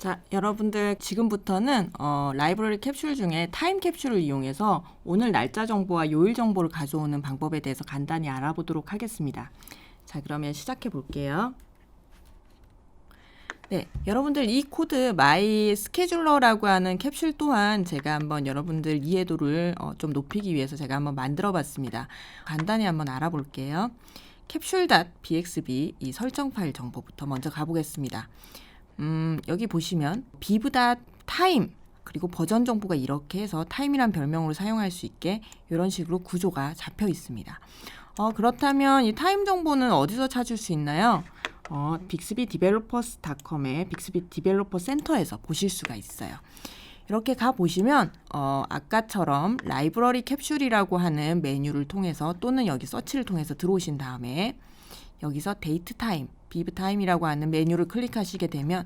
자, 여러분들 지금부터는 라이브러리 캡슐 중에 타임 캡슐을 이용해서 오늘 날짜 정보와 요일 정보를 가져오는 방법에 대해서 간단히 알아보도록 하겠습니다. 자, 그러면 시작해 볼게요. 네, 여러분들 이 코드 마이 스케줄러라고 하는 캡슐 또한 제가 한번 여러분들 이해도를 좀 높이기 위해서 제가 한번 만들어 봤습니다. 간단히 한번 알아볼게요. capsule.bxb 이 설정 파일 정보부터 먼저 가보겠습니다. 여기 보시면 biv.time 그리고 버전 정보가 이렇게 해서 타임이란 별명으로 사용할 수 있게 이런 식으로 구조가 잡혀 있습니다. 그렇다면 이 타임 정보는 어디서 찾을 수 있나요? bixbydeveloperscom의 빅스비 디벨로퍼 센터에서 보실 수가 있어요. 이렇게 가 보시면 아까처럼 라이브러리 캡슐이라고 하는 메뉴를 통해서 또는 여기 서치를 통해서 들어오신 다음에 여기서 데이트 타임, 비브 타임이라고 하는 메뉴를 클릭하시게 되면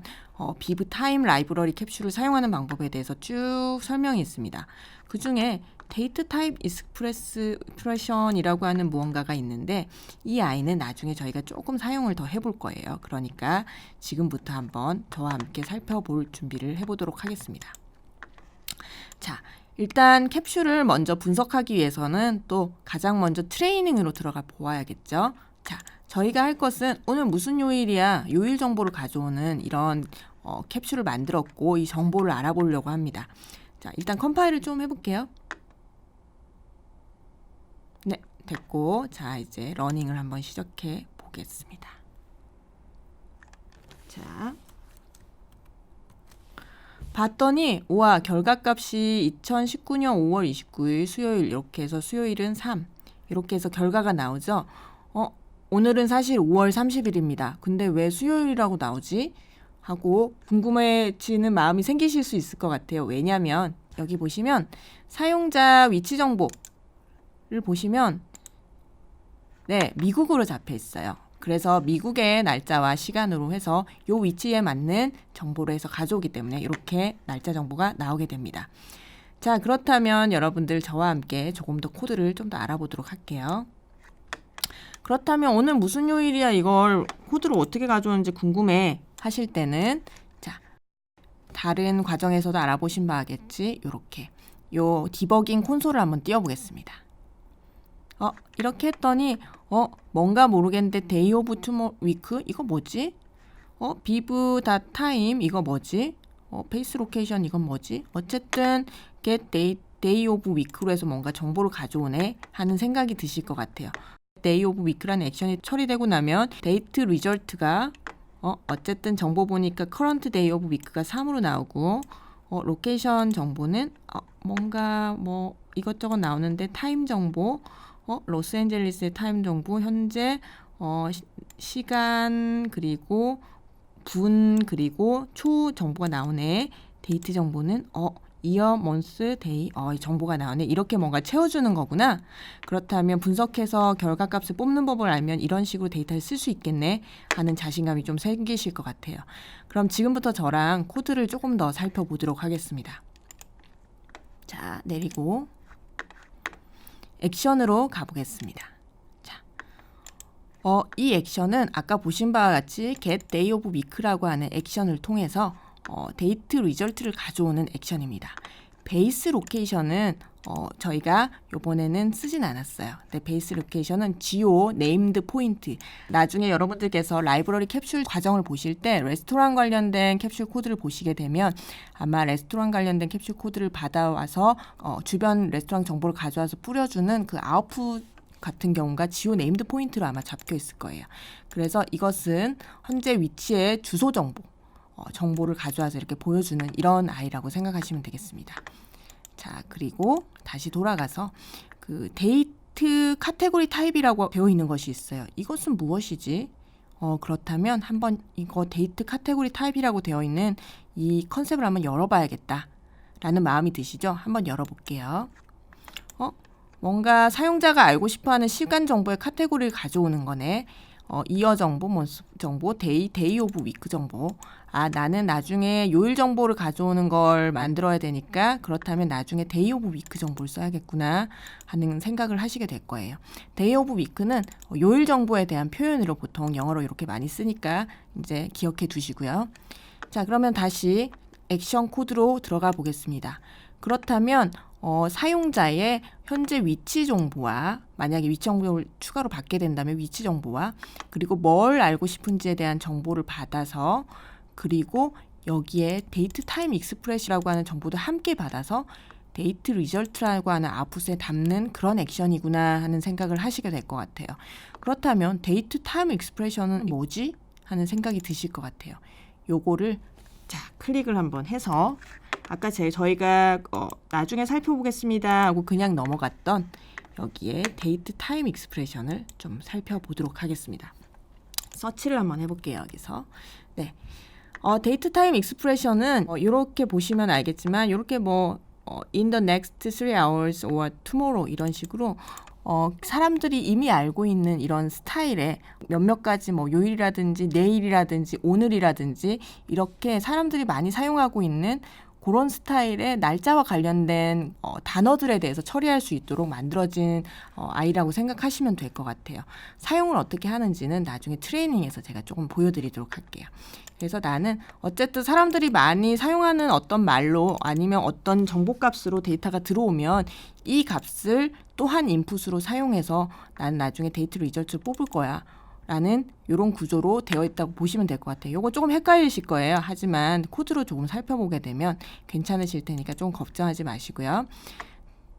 비브 타임 라이브러리 캡슐을 사용하는 방법에 대해서 쭉 설명이 있습니다. 그 중에 데이트 타입 익스프레션이라고 하는 무언가가 있는데 이 아이는 나중에 저희가 조금 사용을 더 해볼 거예요. 그러니까 지금부터 한번 저와 함께 살펴볼 준비를 해보도록 하겠습니다. 자, 일단 캡슐을 먼저 분석하기 위해서는 또 가장 먼저 트레이닝으로 들어가 보아야겠죠. 자, 저희가 할 것은 오늘 무슨 요일이야 요일 정보를 가져오는 이런 캡슐을 만들었고 이 정보를 알아보려고 합니다. 자, 일단 컴파일을 좀 해볼게요. 네, 됐고 자 이제 러닝을 한번 시작해 보겠습니다. 자, 봤더니 우와 결과값이 2019년 5월 29일 수요일 이렇게 해서 수요일은 3 이렇게 해서 결과가 나오죠. 오늘은 사실 5월 30일입니다. 근데 왜 수요일이라고 나오지? 하고 궁금해지는 마음이 생기실 수 있을 것 같아요. 왜냐하면 여기 보시면 사용자 위치 정보를 보시면 네, 미국으로 잡혀 있어요. 그래서 미국의 날짜와 시간으로 해서 이 위치에 맞는 정보로 해서 가져오기 때문에 이렇게 날짜 정보가 나오게 됩니다. 자, 그렇다면 여러분들 저와 함께 조금 더 코드를 좀 더 알아보도록 할게요. 그렇다면 오늘 무슨 요일이야 이걸 코드로 어떻게 가져오는지 궁금해 하실 때는 자, 다른 과정에서도 알아보신 바겠지 이렇게 요 디버깅 콘솔을 한번 띄워보겠습니다. 이렇게 했더니 뭔가 모르겠는데 day of tomorrow week 이거 뭐지? biv.time 이거 뭐지? pace location 이건 뭐지? 어쨌든 get day of week로 해서 뭔가 정보를 가져오네 하는 생각이 드실 것 같아요. day of week라는 액션이 처리되고 나면 date result가 어쨌든 정보 보니까 current day of week가 3으로 나오고 location 정보는 뭔가 뭐 이것저것 나오는데 타임 정보 로스앤젤레스의 타임 정보 현재 시간 그리고 분 그리고 초 정보가 나오네. 데이트 정보는 이어, 먼스, 데이 정보가 나오네. 이렇게 뭔가 채워주는 거구나. 그렇다면 분석해서 결과값을 뽑는 법을 알면 이런 식으로 데이터를 쓸 수 있겠네 하는 자신감이 좀 생기실 것 같아요. 그럼 지금부터 저랑 코드를 조금 더 살펴보도록 하겠습니다. 자, 내리고 액션으로 가보겠습니다. 자, 이 액션은 아까 보신 바와 같이 get day of week라고 하는 액션을 통해서 데이트 리절트를 가져오는 액션입니다. 베이스 로케이션은 저희가 이번에는 쓰진 않았어요. 근데 베이스 로케이션은 geo named point. 나중에 여러분들께서 라이브러리 캡슐 과정을 보실 때 레스토랑 관련된 캡슐 코드를 보시게 되면 아마 레스토랑 관련된 캡슐 코드를 받아와서 주변 레스토랑 정보를 가져와서 뿌려주는 그 아웃풋 같은 경우가 geo named point로 아마 잡혀 있을 거예요. 그래서 이것은 현재 위치의 주소 정보 정보를 가져와서 이렇게 보여주는 이런 아이라고 생각하시면 되겠습니다. 자, 그리고 다시 돌아가서 그 데이트 카테고리 타입이라고 되어 있는 것이 있어요. 이것은 무엇이지? 그렇다면 한번 이거 데이트 카테고리 타입이라고 되어 있는 이 컨셉을 한번 열어봐야겠다 라는 마음이 드시죠? 한번 열어볼게요. 뭔가 사용자가 알고 싶어하는 시간 정보의 카테고리를 가져오는 거네. 이어 정보, month 정보, day of week 정보. 나는 나중에 요일 정보를 가져오는 걸 만들어야 되니까 그렇다면 나중에 day of week 정보를 써야겠구나 하는 생각을 하시게 될 거예요. day of week는 요일 정보에 대한 표현으로 보통 영어로 이렇게 많이 쓰니까 이제 기억해 두시고요. 자, 그러면 다시 액션 코드로 들어가 보겠습니다. 그렇다면 사용자의 현재 위치 정보와 만약에 위치 정보를 추가로 받게 된다면 위치 정보와 그리고 뭘 알고 싶은지에 대한 정보를 받아서 그리고 여기에 데이트 타임 익스프레시라고 하는 정보도 함께 받아서 데이트 리절트라고 하는 아웃풋에 담는 그런 액션이구나 하는 생각을 하시게 될 것 같아요. 그렇다면 데이트 타임 익스프레션은 뭐지? 하는 생각이 드실 것 같아요. 요거를 자 클릭을 한번 해서 아까 저희가 나중에 살펴보겠습니다 하고 그냥 넘어갔던 여기에 데이트 타임 익스프레션을 좀 살펴보도록 하겠습니다. 서치를 한번 해볼게요. 여기서 네, 데이트 타임 익스프레션은 이렇게 보시면 알겠지만 이렇게 in the next 3 hours or tomorrow 이런 식으로 사람들이 이미 알고 있는 이런 스타일의 몇몇 가지 요일이라든지 내일이라든지 오늘이라든지 이렇게 사람들이 많이 사용하고 있는 그런 스타일의 날짜와 관련된 단어들에 대해서 처리할 수 있도록 만들어진 아이라고 생각하시면 될 것 같아요. 사용을 어떻게 하는지는 나중에 트레이닝에서 제가 조금 보여드리도록 할게요. 그래서 나는 어쨌든 사람들이 많이 사용하는 어떤 말로 아니면 어떤 정보값으로 데이터가 들어오면 이 값을 또한 인풋으로 사용해서 나는 나중에 데이트 리절트를 뽑을 거야 라는 이런 구조로 되어 있다고 보시면 될 것 같아요. 이거 조금 헷갈리실 거예요. 하지만 코드로 조금 살펴보게 되면 괜찮으실 테니까 좀 걱정하지 마시고요.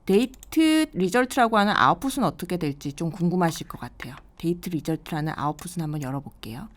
데이트 리절트라고 하는 아웃풋은 어떻게 될지 좀 궁금하실 것 같아요. 데이트 리절트라는 아웃풋은 한번 열어볼게요.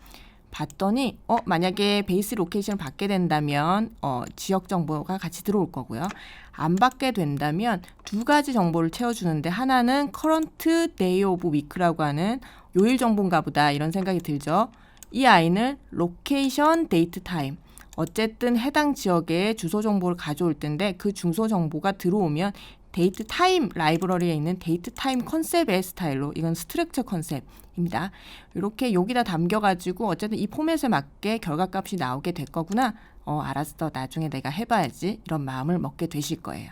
봤더니 만약에 베이스 로케이션을 받게 된다면 지역 정보가 같이 들어올 거고요. 안 받게 된다면 두 가지 정보를 채워주는데 하나는 current day of week라고 하는 요일 정보인가 보다 이런 생각이 들죠. 이 아이는 location, date, time 어쨌든 해당 지역의 주소 정보를 가져올 텐데 그 주소 정보가 들어오면 데이트 타임 라이브러리에 있는 데이트 타임 컨셉의 스타일로 이건 스트럭처 컨셉입니다. 이렇게 여기다 담겨가지고 어쨌든 이 포맷에 맞게 결과값이 나오게 될 거구나. 알았어. 나중에 내가 해봐야지. 이런 마음을 먹게 되실 거예요.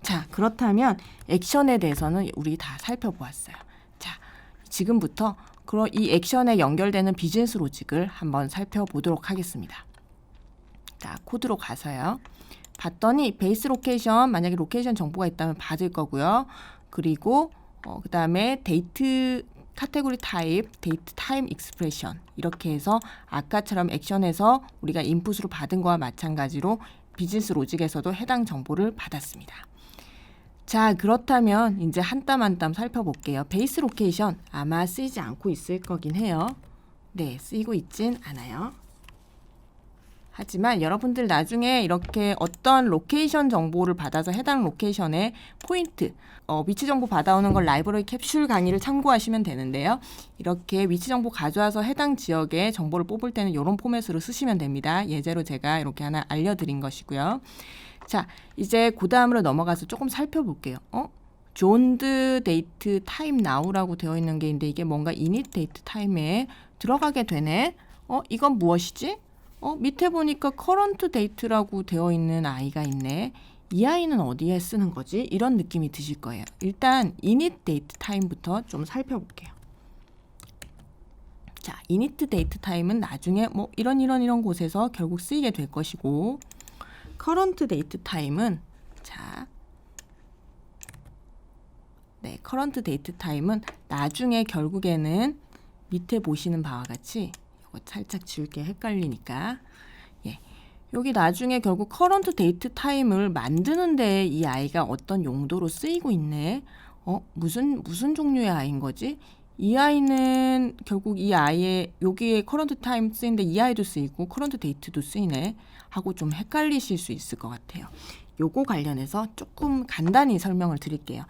자, 그렇다면 액션에 대해서는 우리 다 살펴보았어요. 자, 지금부터 그럼 이 액션에 연결되는 비즈니스 로직을 한번 살펴보도록 하겠습니다. 자, 코드로 가서요. 봤더니 베이스 로케이션 만약에 로케이션 정보가 있다면 받을 거고요. 그리고 그 다음에 데이트 카테고리 타입, 데이트 타임 익스프레션 이렇게 해서 아까처럼 액션에서 우리가 인풋으로 받은 거와 마찬가지로 비즈니스 로직에서도 해당 정보를 받았습니다. 자, 그렇다면 이제 한 땀 한 땀 살펴볼게요. 베이스 로케이션 아마 쓰이지 않고 있을 거긴 해요. 네, 쓰이고 있진 않아요. 하지만 여러분들 나중에 이렇게 어떤 로케이션 정보를 받아서 해당 로케이션의 포인트, 위치 정보 받아오는 걸 라이브러리 캡슐 강의를 참고하시면 되는데요. 이렇게 위치 정보 가져와서 해당 지역의 정보를 뽑을 때는 이런 포맷으로 쓰시면 됩니다. 예제로 제가 이렇게 하나 알려드린 것이고요. 자, 이제 그 다음으로 넘어가서 조금 살펴볼게요. 존드 데이트 타임 나우라고 되어 있는 게 있는데 이게 뭔가 이닛 데이트 타임에 들어가게 되네. 이건 무엇이지? 밑에 보니까 current date라고 되어 있는 아이가 있네. 이 아이는 어디에 쓰는 거지? 이런 느낌이 드실 거예요. 일단 init date time부터 좀 살펴볼게요. 자, init date time은 나중에 이런 곳에서 결국 쓰이게 될 것이고 current date time은 current date time은 나중에 결국에는 밑에 보시는 바와 같이 살짝 지울게 헷갈리니까 여기 나중에 결국 커런트 데이트 타임을 만드는데 이 아이가 어떤 용도로 쓰이고 있네. 무슨 종류의 아이인 거지? 이 아이는 결국 이 아이의 여기에 커런트 타임 쓰이는데 이 아이도 쓰이고 커런트 데이트도 쓰이네 하고 좀 헷갈리실 수 있을 것 같아요. 요거 관련해서 조금 간단히 설명을 드릴게요.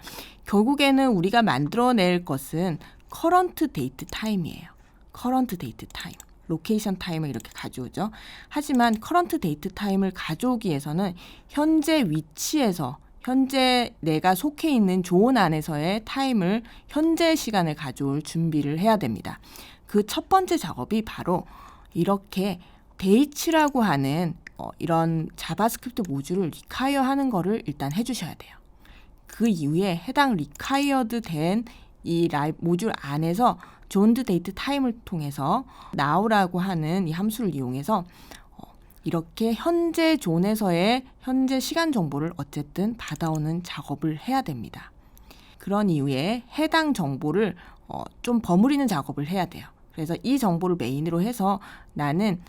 결국에는 우리가 만들어낼 것은 커런트 데이트 타임이에요. 커런트 데이트 타임. 로케이션 타임을 이렇게 가져오죠. 하지만 커런트 데이트 타임을 가져오기 위해서는 현재 위치에서 현재 내가 속해 있는 존 안에서의 타임을 현재 시간을 가져올 준비를 해야 됩니다. 그 첫 번째 작업이 바로 이렇게 데이츠라고 하는 이런 자바스크립트 모듈을 리콰이어 하는 거를 일단 해주셔야 돼요. 그 이후에 해당 리콰이어드 된 이 모듈 안에서 존드 데이트 타임을 통해서 now라고 하는 이 함수를 이용해서 이렇게 현재 존에서의 현재 시간 정보를 어쨌든 받아오는 작업을 해야 됩니다. 그런 이후에 해당 정보를 좀 버무리는 작업을 해야 돼요. 그래서 이 정보를 메인으로 해서 나는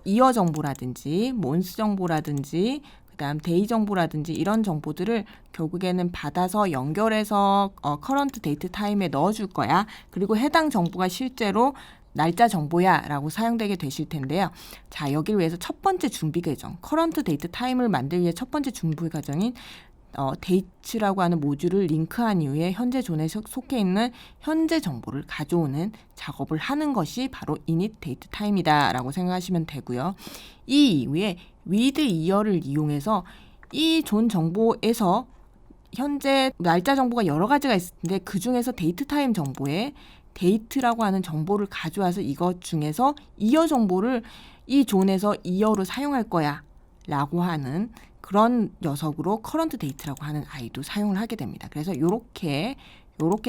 이어 정보라든지 몬스 정보라든지 그다음 데이 정보라든지 이런 정보들을 결국에는 받아서 연결해서 커런트 데이트 타임에 넣어줄 거야. 그리고 해당 정보가 실제로 날짜 정보야 라고 사용되게 되실 텐데요. 자, 여기를 위해서 첫 번째 준비 과정, 커런트 데이트 타임을 만들기 위해 첫 번째 준비 과정인 데이츠라고 하는 모듈을 링크한 이후에 현재 존에 속해 있는 현재 정보를 가져오는 작업을 하는 것이 바로 init date time이다 라고 생각하시면 되고요. 이 이후에 with year를 이용해서 이 존 정보에서 현재 날짜 정보가 여러 가지가 있을 텐데 그 중에서 데이트 타임 정보에 데이트라고 하는 정보를 가져와서 이것 중에서 이어 정보를 이 존에서 이어로 사용할 거야 라고 하는 그런 녀석으로 커런트 데이트라고 하는 아이도 사용을 하게 됩니다. 그래서 요렇게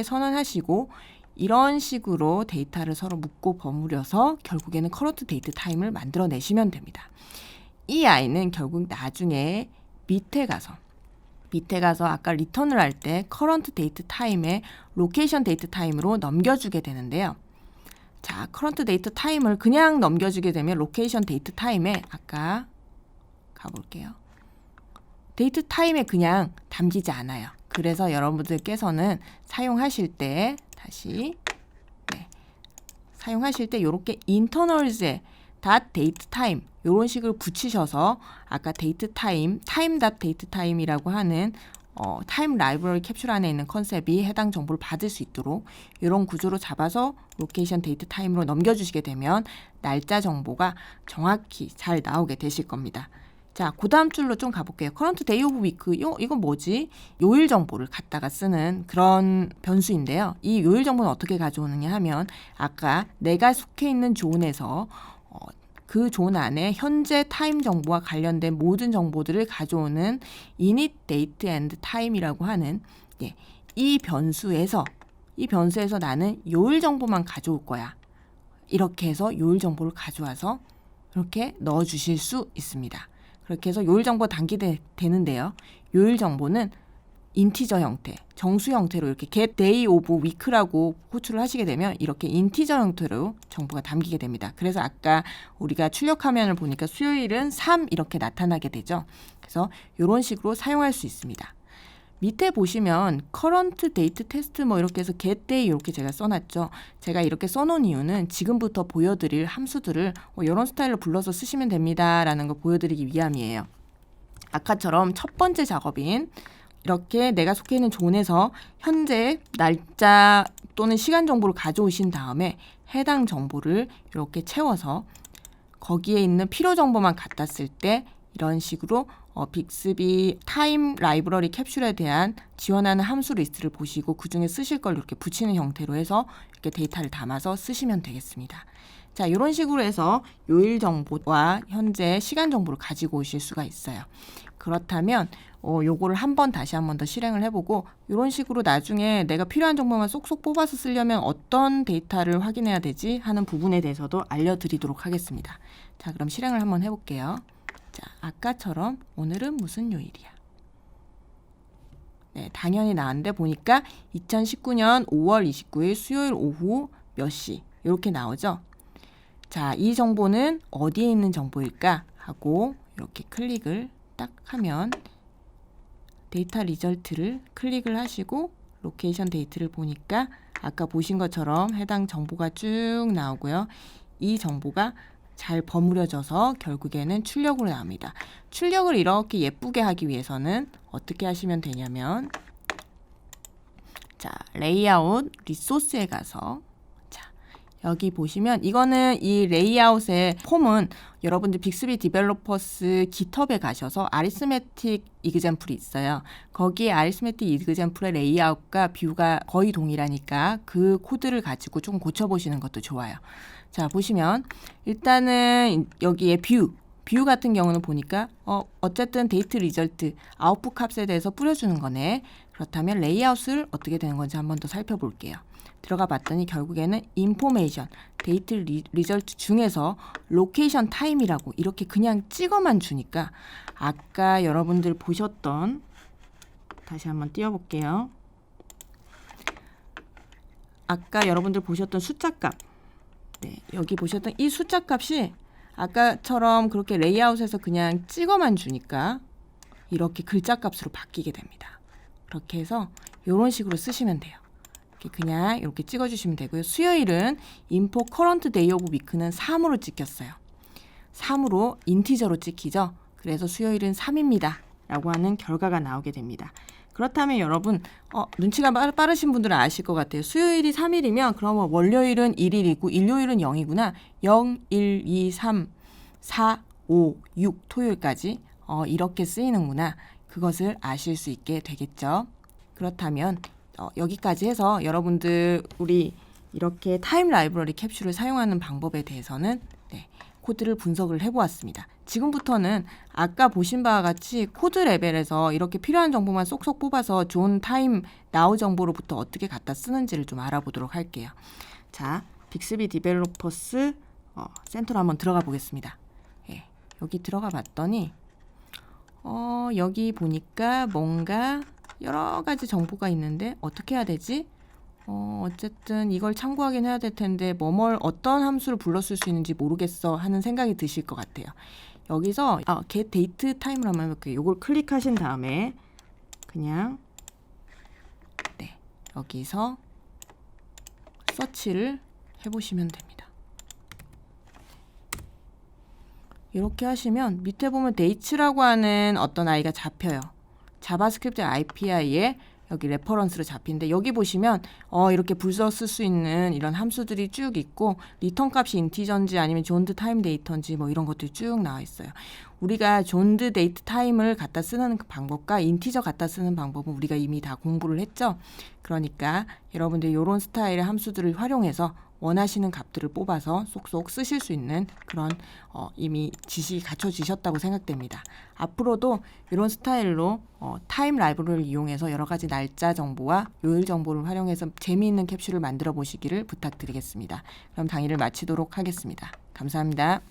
선언하시고 이런 식으로 데이터를 서로 묶고 버무려서 결국에는 커런트 데이트 타임을 만들어내시면 됩니다. 이 아이는 결국 나중에 밑에 가서 아까 리턴을 할 때 커런트 데이트 타임에 로케이션 데이트 타임으로 넘겨주게 되는데요. 자, 커런트 데이트 타임을 그냥 넘겨주게 되면 로케이션 데이트 타임에 아까 가볼게요. 데이트 타임에 그냥 담기지 않아요. 그래서 여러분들께서는 사용하실 때 사용하실 때 이렇게 internals에 date time 이런 식으로 붙이셔서 아까 데이트 타임, time.date time이라고 하는 타임 라이브러리 캡슐 안에 있는 컨셉이 해당 정보를 받을 수 있도록 이런 구조로 잡아서 로케이션 데이트 타임으로 넘겨주시게 되면 날짜 정보가 정확히 잘 나오게 되실 겁니다. 자, 그 다음 줄로 좀 가볼게요. 커런트 데이 오브 위크, 이건 뭐지? 요일 정보를 갖다가 쓰는 그런 변수인데요. 이 요일 정보는 어떻게 가져오느냐 하면 아까 내가 속해 있는 존에서 그 존 안에 현재 타임 정보와 관련된 모든 정보들을 가져오는 init date and time이라고 하는 이 변수에서 나는 요일 정보만 가져올 거야. 이렇게 해서 요일 정보를 가져와서 이렇게 넣어주실 수 있습니다. 그렇게 해서 요일 정보 담기되는데요. 요일 정보는 인티저 형태, 정수 형태로 이렇게 get day of week라고 호출을 하시게 되면 이렇게 인티저 형태로 정보가 담기게 됩니다. 그래서 아까 우리가 출력 화면을 보니까 수요일은 3 이렇게 나타나게 되죠. 그래서 이런 식으로 사용할 수 있습니다. 밑에 보시면 current date test 이렇게 해서 get day 이렇게 제가 써놨죠. 제가 이렇게 써놓은 이유는 지금부터 보여드릴 함수들을 이런 스타일로 불러서 쓰시면 됩니다 라는 걸 보여드리기 위함이에요. 아까처럼 첫 번째 작업인 이렇게 내가 속해 있는 존에서 현재 날짜 또는 시간 정보를 가져오신 다음에 해당 정보를 이렇게 채워서 거기에 있는 필요 정보만 갖다 쓸 때 이런 식으로 빅스비 타임 라이브러리 캡슐에 대한 지원하는 함수 리스트를 보시고 그 중에 쓰실 걸 이렇게 붙이는 형태로 해서 이렇게 데이터를 담아서 쓰시면 되겠습니다. 자, 이런 식으로 해서 요일 정보와 현재 시간 정보를 가지고 오실 수가 있어요. 그렇다면 요거를 다시 한 번 더 실행을 해보고 이런 식으로 나중에 내가 필요한 정보만 쏙쏙 뽑아서 쓰려면 어떤 데이터를 확인해야 되지 하는 부분에 대해서도 알려드리도록 하겠습니다. 자, 그럼 실행을 한번 해볼게요. 자, 아까처럼 오늘은 무슨 요일이야? 네, 당연히 나왔는데 보니까 2019년 5월 29일 수요일 오후 몇 시 이렇게 나오죠. 자, 이 정보는 어디에 있는 정보일까 하고 이렇게 클릭을 딱 하면 데이터 리절트를 클릭을 하시고 로케이션 데이트를 보니까 아까 보신 것처럼 해당 정보가 쭉 나오고요. 이 정보가 잘 버무려져서 결국에는 출력으로 나옵니다. 출력을 이렇게 예쁘게 하기 위해서는 어떻게 하시면 되냐면 자, 레이아웃 리소스에 가서 여기 보시면 이거는 이 레이아웃의 폼은 여러분들 빅스비 디벨로퍼스 깃허브에 가셔서 아리스메틱 이그젬플이 있어요. 거기에 아리스메틱 이그젬플의 레이아웃과 뷰가 거의 동일하니까 그 코드를 가지고 좀 고쳐보시는 것도 좋아요. 자, 보시면 일단은 여기에 뷰 같은 경우는 보니까 어쨌든 데이트 리절트 아웃풋 값에 대해서 뿌려주는 거네. 그렇다면 레이아웃을 어떻게 되는 건지 한번 더 살펴볼게요. 들어가 봤더니 결국에는 인포메이션, 데이트 리절트 중에서 로케이션 타임이라고 이렇게 그냥 찍어만 주니까 아까 여러분들 보셨던, 다시 한번 띄워볼게요. 아까 여러분들 보셨던 숫자 값, 네, 여기 보셨던 이 숫자 값이 아까처럼 그렇게 레이아웃에서 그냥 찍어만 주니까 이렇게 글자 값으로 바뀌게 됩니다. 그렇게 해서 이런 식으로 쓰시면 돼요. 그냥 이렇게 찍어주시면 되고요. 수요일은 인포 커런트 데이 오브 위크는 3으로 찍혔어요. 3으로 인티저로 찍히죠. 그래서 수요일은 3입니다. 라고 하는 결과가 나오게 됩니다. 그렇다면 여러분 눈치가 빠르신 분들은 아실 것 같아요. 수요일이 3일이면 그러면 월요일은 1일이고 일요일은 0이구나. 0, 1, 2, 3, 4, 5, 6 토요일까지 이렇게 쓰이는구나. 그것을 아실 수 있게 되겠죠. 그렇다면 여기까지 해서 여러분들 우리 이렇게 타임 라이브러리 캡슐을 사용하는 방법에 대해서는 코드를 분석을 해보았습니다. 지금부터는 아까 보신 바와 같이 코드 레벨에서 이렇게 필요한 정보만 쏙쏙 뽑아서 존 타임 나우 정보로부터 어떻게 갖다 쓰는지를 좀 알아보도록 할게요. 자, 빅스비 디벨로퍼스 센터로 한번 들어가 보겠습니다. 여기 들어가 봤더니 여기 보니까 뭔가 여러 가지 정보가 있는데 어떻게 해야 되지? 어쨌든 이걸 참고하긴 해야 될 텐데 어떤 함수를 불렀을 수 있는지 모르겠어 하는 생각이 드실 것 같아요. 여기서 get date time을 한번 해볼게요. 이걸 클릭하신 다음에 그냥 여기서 서치를 해보시면 됩니다. 이렇게 하시면 밑에 보면 date라고 하는 어떤 아이가 잡혀요. 자바스크립트 API에 여기 레퍼런스로 잡힌데 여기 보시면 이렇게 불써 쓸 수 있는 이런 함수들이 쭉 있고 리턴 값이 인티저인지 아니면 존드 타임 데이터인지 뭐 이런 것들이 쭉 나와 있어요. 우리가 존드 데이트 타임을 갖다 쓰는 그 방법과 인티저 갖다 쓰는 방법은 우리가 이미 다 공부를 했죠. 그러니까 여러분들 이런 스타일의 함수들을 활용해서 원하시는 값들을 뽑아서 쏙쏙 쓰실 수 있는 그런 이미 지식이 갖춰지셨다고 생각됩니다. 앞으로도 이런 스타일로 타임 라이브러리를 이용해서 여러 가지 날짜 정보와 요일 정보를 활용해서 재미있는 캡슐을 만들어 보시기를 부탁드리겠습니다. 그럼 강의를 마치도록 하겠습니다. 감사합니다.